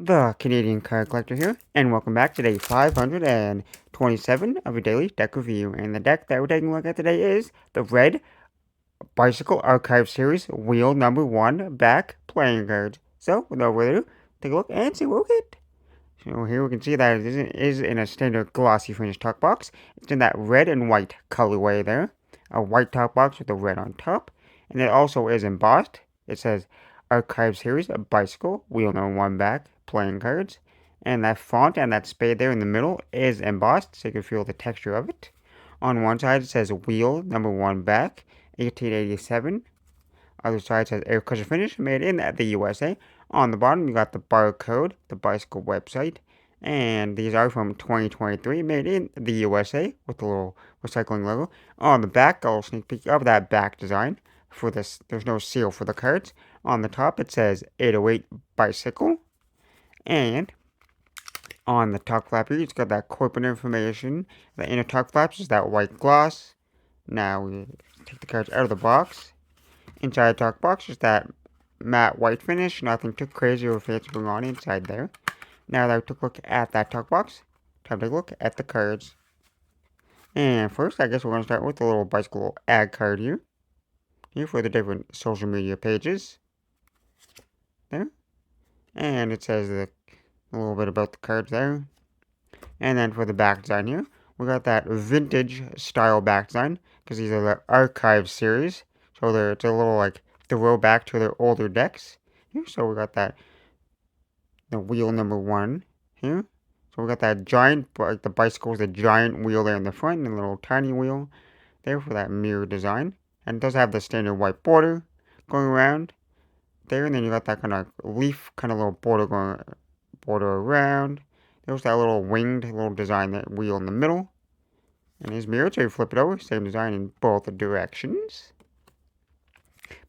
The Canadian Card Collector here, and welcome back to day 527 of a daily deck review. And the deck that we're taking a look at today is the Red Bicycle Archive Series Wheel #1 Back Playing Cards. So, without further ado, take a look and see what we get. So here we can see that it is in a standard glossy finish tuck box. It's in that red and white colorway there. A white top box with the red on top. And it also is embossed. It says Archive Series, a bicycle, wheel #1 back, playing cards. And that font and that spade there in the middle is embossed, so you can feel the texture of it. On one side it says wheel #1 back, 1887. Other side says air cushion finish, made in the USA. On the bottom, you got the barcode, the bicycle website, and these are from 2023, made in the USA with the little recycling logo. On the back, a little sneak peek of that back design. For this, there's no seal for the cards. On the top, it says 808 bicycle, and on the top flap here, it's got that corporate information. The inner top flaps is that white gloss. Now we take the cards out of the box. Inside the top box is that matte white finish. Nothing too crazy or fancy going on inside there. Now that we took a look at that top box, time to take a look at the cards. And first, I guess we're going to start with the little bicycle ad card here. Here for the different social media pages. There. And it says a little bit about the cards there. And then for the back design here, we got that vintage style back design. Because these are the archive series. So it's a little like throwback to their older decks. Here, so we got that, the wheel #1 here. So we got that giant, like the bicycle with a giant wheel there in the front and a little tiny wheel there for that mirror design. And it does have the standard white border going around there. And then you got that kind of leaf, kind of little border around. There's that little winged little design, that wheel in the middle. And his mirror, so you flip it over, same design in both directions.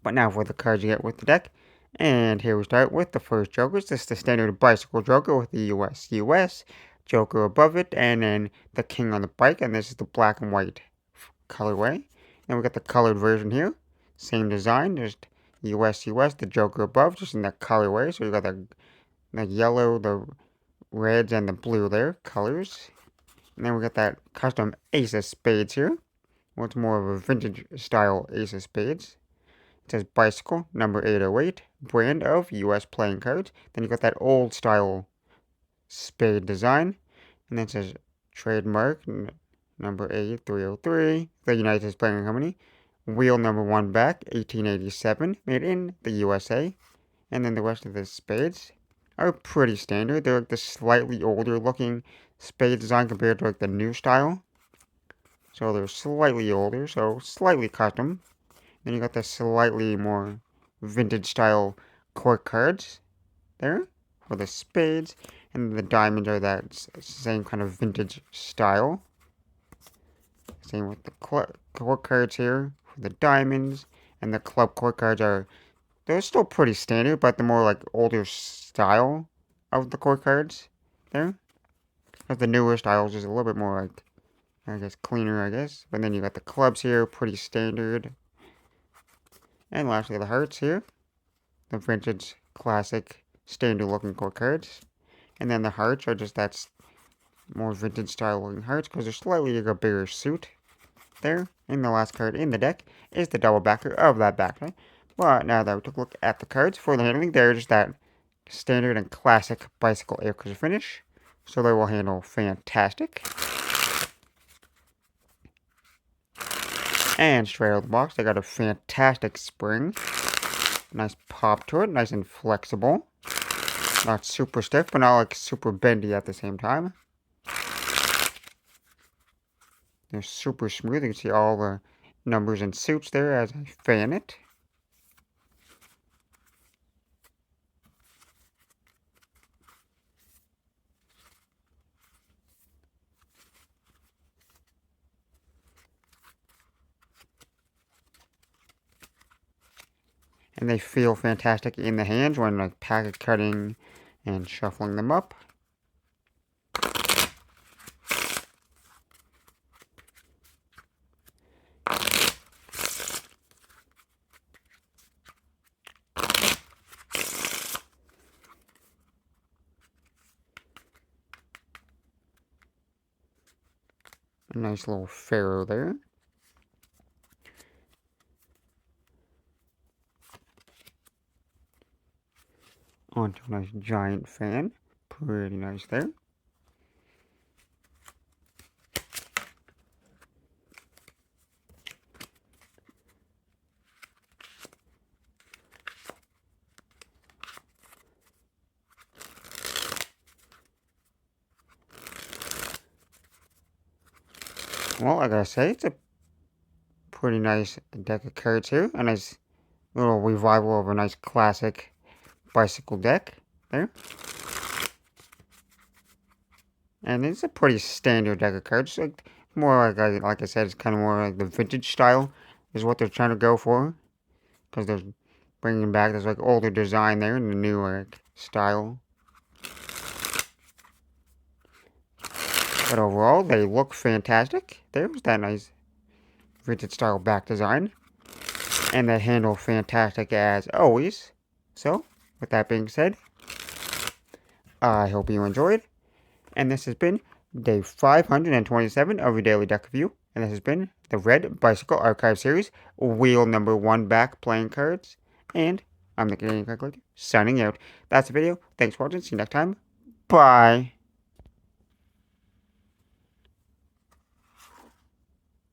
But now for the cards you get with the deck. And here we start with the first Jokers. This is the standard bicycle Joker with the US Joker above it, and then the King on the bike, and this is the black and white colorway. Then we got the colored version here. Same design, just US, the Joker above, just in that colorway. So you got the yellow, the reds, and the blue there, colors. And then we got that custom Ace of Spades here. What's more of a vintage style Ace of Spades. It says bicycle, number 808, brand of US playing cards. Then you got that old style spade design. And then it says trademark, number 8303, the United States Playing Company. Wheel #1 back, 1887, made in the USA. And then the rest of the spades are pretty standard. They're like the slightly older looking spade design compared to like the new style. So they're slightly older, so slightly custom. Then you got the slightly more vintage style court cards there for the spades. And the diamonds are that same kind of vintage style. Same with the court cards here for the diamonds. And the club court cards they're still pretty standard, but the more like older style of the court cards there. But the newer styles is a little bit more like, I guess, cleaner, I guess. But then you got the clubs here, pretty standard. And lastly, the hearts here. The vintage, classic, standard looking court cards. And then the hearts are just that more vintage style looking hearts because they're slightly like a bigger suit there. And the last card in the deck is the double backer of that backline. But now that we took a look at the cards for the handling, they're just that standard and classic bicycle air cushion finish. So they will handle fantastic. And straight out of the box, they got a fantastic spring. Nice pop to it, nice and flexible. Not super stiff, but not like super bendy at the same time. They're super smooth. You can see all the numbers and suits there as I fan it. And they feel fantastic in the hands when like packet cutting and shuffling them up. A nice little pharaoh there. Onto a nice giant fan. Pretty nice there. Well, like I say, it's a pretty nice deck of cards here. A nice little revival of a nice classic bicycle deck there. And it's a pretty standard deck of cards. Like, more like I said, it's kind of more like the vintage style is what they're trying to go for. Because they're bringing back this like older design there in the new style. But overall, they look fantastic. There's that nice vintage style back design. And they handle fantastic as always. So, with that being said, I hope you enjoyed. And this has been day 527 of your daily deck review. And this has been the Red Bicycle Archive Series, wheel number 1 back playing cards. And I'm the Canadian Card Collector, signing out. That's the video. Thanks for watching. See you next time. Bye.